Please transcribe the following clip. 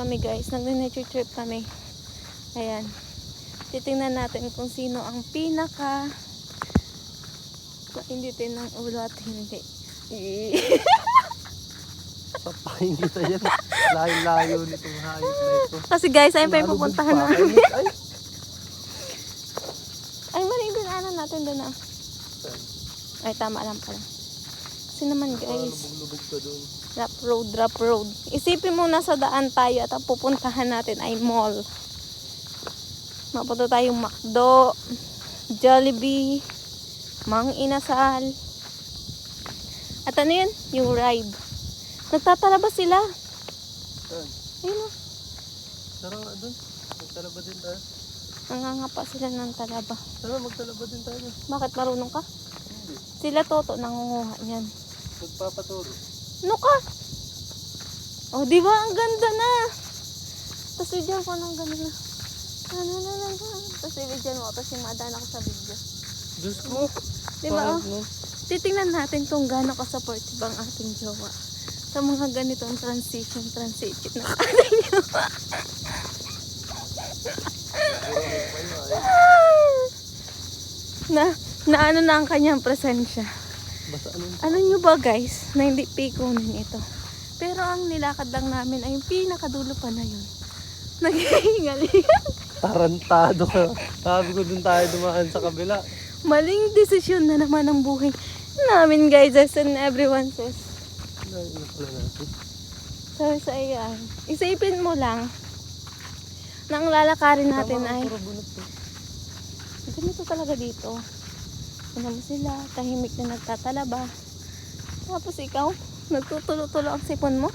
Kami guys, nagne-nature trip kami. Ayan. Titingnan natin kung sino ang pinaka kainditin ng ulo at hindi. Papahin kita yan. Layo-layo nitong hayop na ito. Kasi guys, ayun pa yung pupuntahan namin. Ay, mali yung dinaanan natin doon ah. Ay, tama lang pala. Kasi naman guys, lubog-lubog ka doon. drop road. Isipin mo nasa daan tayo at ang pupuntahan natin ay mall. Mapunta tayong McDo, Jollibee, Mang Inasal. At ano yun? Yung ride. Nagtatalaba sila. Saan? Ayun o. Tara nga doon. Magtalaba din tayo. Nangangapa sila ng talaba. Tara, magtalaba din tayo. Bakit marunong ka? Hindi. Sila Toto nangunguha niyan. Magpapaturo. Ano ka? Oh, di ba? Ang ganda na. Tapos bigyan ko ng ganda na. Tapos bigyan mo. Tapos yung madaan ako sa video. Diyos ko. Di ba? Parang, no? Titingnan natin kung gaano ka-supportive ang ating jowa sa mga ganitong transition ng ating jowa. na ano na ang kanyang presensya. Basta Ano nyo ba guys, na hindi pikunin ito. Pero ang nilakad lang namin ay yung pinakadulo pa na yun. Naghihingalingan. tarantado ka. Sabi ko dun tayo dumaan sa kabila. Maling desisyon na naman ang buhay namin guys, as and everyone says. Ano pala natin? So sa iyan, isipin mo lang na ang lalakarin natin ay Puro bunot to. ganito talaga dito. Ano mo sila, tahimik na nagtatalaba. Tapos ikaw, nagtutulo-tulo ang sipon mo.